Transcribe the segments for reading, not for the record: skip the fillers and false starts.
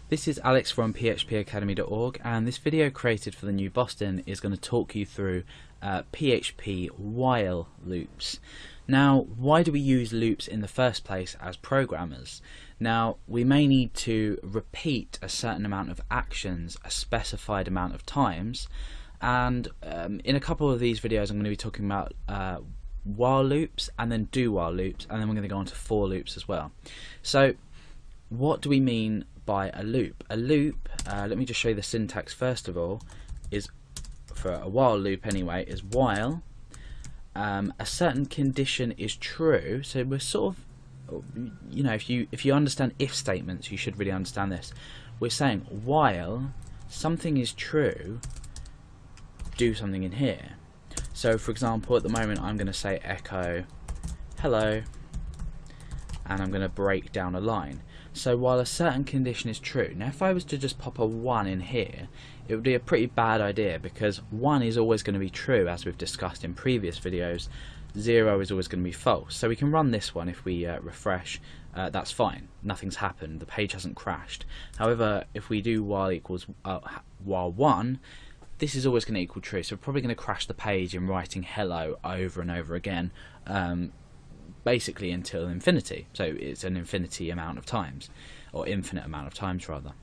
This is Alex from phpacademy.org, and this video created for the new Boston is going to talk you through PHP while loops. Now, why do we use loops in the first place as programmers? Now, we may need to repeat a certain amount of actions a specified amount of times, and in a couple of these videos I'm going to be talking about while loops and then do while loops, and then we're going to go on to for loops as well. So what do we mean by a loop? A loop, let me just show you the syntax first of all, is for a while loop anyway, is while a certain condition is true. So we're sort of, you know, if you understand if statements, you should really understand this. We're saying while something is true, do something in here. So for example, at the moment I'm going to say echo hello, and I'm going to break down a line. So while a certain condition is true, now if I was to just pop a 1 in here, it would be a pretty bad idea, because 1 is always going to be true, as we've discussed in previous videos. 0 is always going to be false. So we can run this one if we refresh. That's fine, nothing's happened, the page hasn't crashed. However, if we do while equals while 1, this is always going to equal true, so we're probably going to crash the page in writing hello over and over again, basically until infinity. So it's an infinity amount of times, or infinite amount of times rather.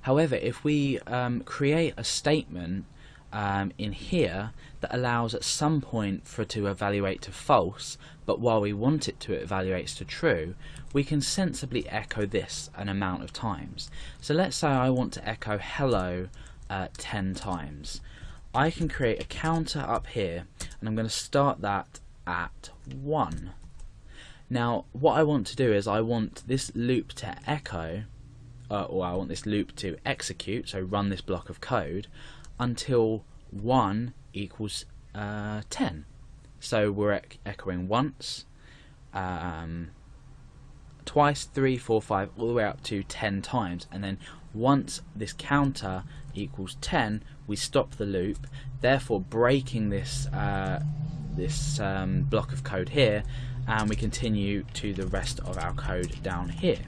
However, if we create a statement in here that allows at some point for it to evaluate to false, but while we want it to evaluates to true, we can sensibly echo this an amount of times. So let's say I want to echo hello 10 times. I can create a counter up here, and I'm going to start that at 1. Now what I want to do is I want this loop to echo, or I want this loop to execute, so run this block of code until 1 equals 10. So we're echoing once, twice, 3, 4, 5, all the way up to 10 times, and then once this counter equals 10 we stop the loop, therefore breaking this block of code here, and we continue to the rest of our code down here.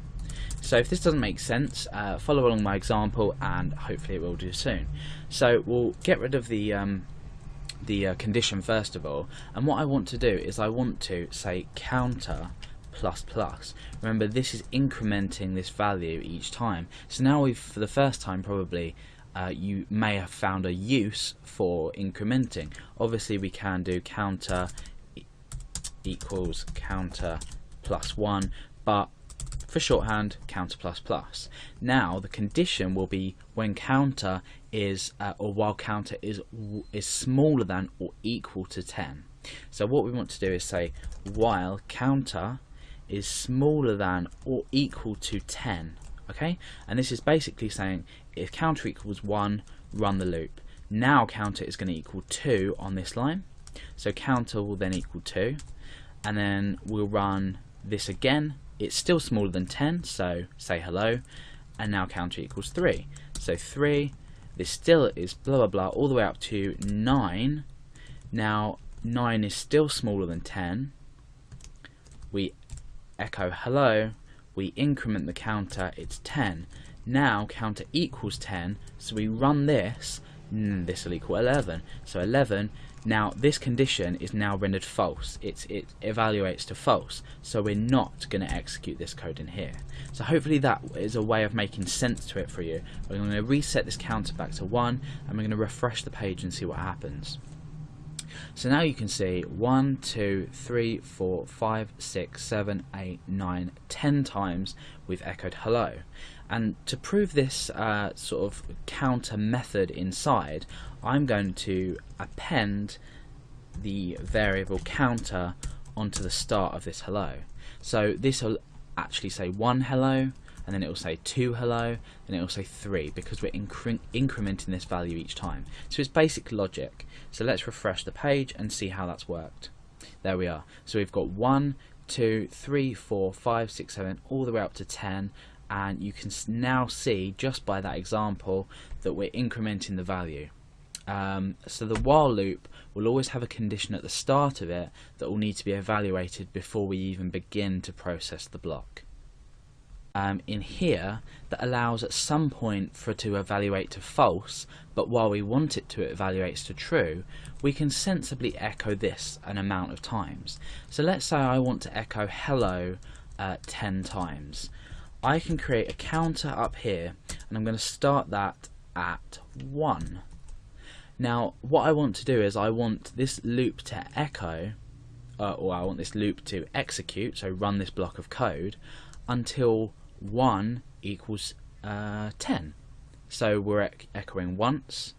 So if this doesn't make sense, follow along my example and hopefully it will do soon. So we'll get rid of the condition first of all, and what I want to do is I want to say counter plus plus. Remember, this is incrementing this value each time. So now we've, for the first time probably, you may have found a use for incrementing. Obviously we can do counter equals counter plus 1, but for shorthand, counter plus plus. Now the condition will be when counter is or while counter is smaller than or equal to 10. So what we want to do is say while counter is smaller than or equal to 10. Okay, and this is basically saying if counter equals 1, run the loop. Now counter is going to equal 2 on this line, so counter will then equal 2, and then we'll run this again. It's still smaller than 10, so say hello, and now counter equals 3. So 3, this still is blah blah blah all the way up to 9. Now 9 is still smaller than 10. We echo hello, we increment the counter, it's 10. Now counter equals 10, so we run this, and this will equal 11. So 11, now this condition is now rendered false. It evaluates to false, so we're not going to execute this code in here. So hopefully that is a way of making sense to it for you. We're going to reset this counter back to 1, and we're going to refresh the page and see what happens. So now you can see 1, 2, 3, 4, 5, 6, 7, 8, 9, 10 times we've echoed hello. And to prove this sort of counter method inside, I'm going to append the variable counter onto the start of this hello. So this will actually say 1 hello, and then it will say 2 hello, and it will say 3, because we're incrementing this value each time. So it's basic logic. So let's refresh the page and see how that's worked. There we are. So we've got 1, 2, 3, 4, 5, 6, 7, all the way up to 10, and you can now see just by that example that we're incrementing the value. So the while loop will always have a condition at the start of it that will need to be evaluated before we even begin to process the block. in here that allows at some point for it to evaluate to false, but while we want it to evaluate to true, we can sensibly echo this an amount of times. So let's say I want to echo hello 10 times. I can create a counter up here, and I'm going to start that at 1. Now what I want to do is I want this loop to echo, or I want this loop to execute, so run this block of code, until 1 equals 10. So we're echoing once,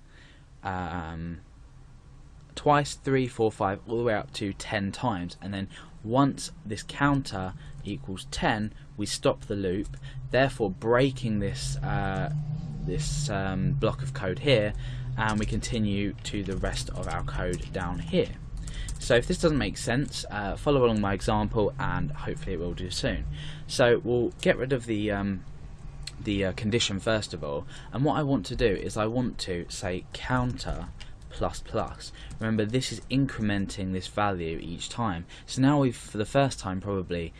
twice, 3, 4, 5, all the way up to 10 times, and then once this counter equals 10 we stop the loop, therefore breaking this block of code here, and we continue to the rest of our code down here. So if this doesn't make sense, follow along my example and hopefully it will do soon. So we'll get rid of the condition first of all, and what I want to do is I want to say counter plus plus. Remember, this is incrementing this value each time. So now we've, for the first time probably,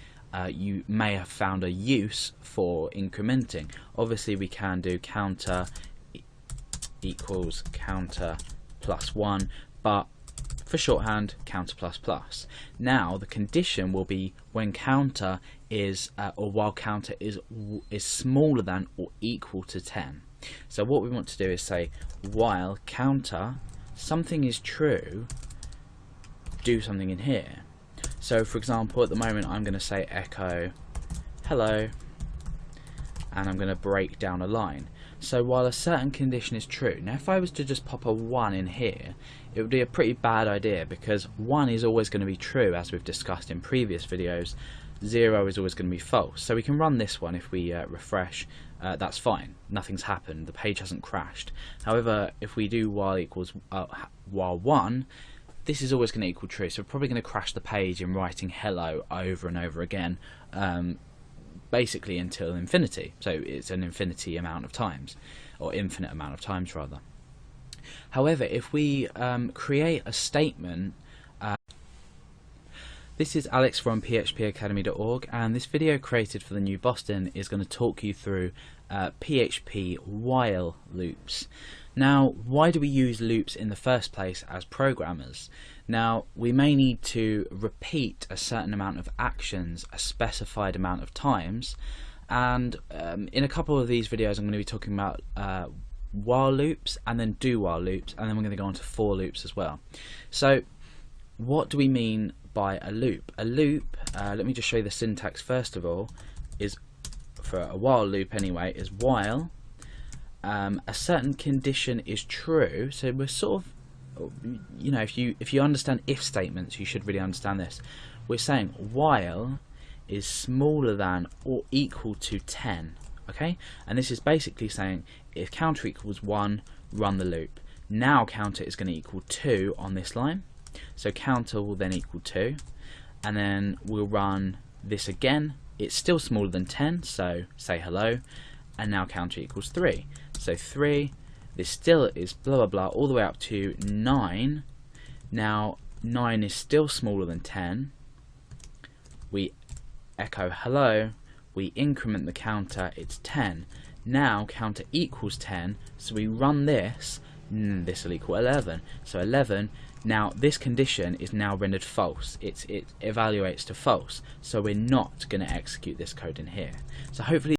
you may have found a use for incrementing. Obviously we can do counter equals counter plus 1, but for shorthand, counter plus plus. Now the condition will be when counter is, or while counter is smaller than or equal to 10. So what we want to do is say while counter something is true, do something in here. So for example, at the moment I'm going to say echo hello, and I'm going to break down a line. So while a certain condition is true, now if I was to just pop a 1 in here, it would be a pretty bad idea, because 1 is always going to be true, as we've discussed in previous videos. 0 is always going to be false. So we can run this one if we refresh. That's fine, nothing's happened, the page hasn't crashed. However, if we do while equals while 1, this is always going to equal true, so we're probably going to crash the page in writing hello over and over again, basically until infinity. So it's an infinity amount of times, or infinite amount of times rather. However, if we create a statement, this is Alex from phpacademy.org, and this video created for the New Boston is going to talk you through PHP while loops. Now, why do we use loops in the first place as programmers? Now, we may need to repeat a certain amount of actions a specified amount of times, and in a couple of these videos I'm going to be talking about while loops and then do while loops, and then we're going to go on to for loops as well. So what do we mean by a loop? A loop, let me just show you the syntax first of all, is, for a while loop anyway, is while a certain condition is true. So we're sort of, you know, if you understand if statements, you should really understand this. We're saying while is smaller than or equal to 10, okay? And this is basically saying if counter equals 1, run the loop. Now counter is going to equal 2 on this line, so counter will then equal 2, and then we'll run this again. It's still smaller than 10, so say hello, and now counter equals 3. So 3, this still is blah blah blah all the way up to 9. Now 9 is still smaller than 10. We echo hello, we increment the counter, it's 10. Now counter equals 10, so we run this, this will equal 11. So 11, now this condition is now rendered false. It evaluates to false, so we're not going to execute this code in here. So hopefully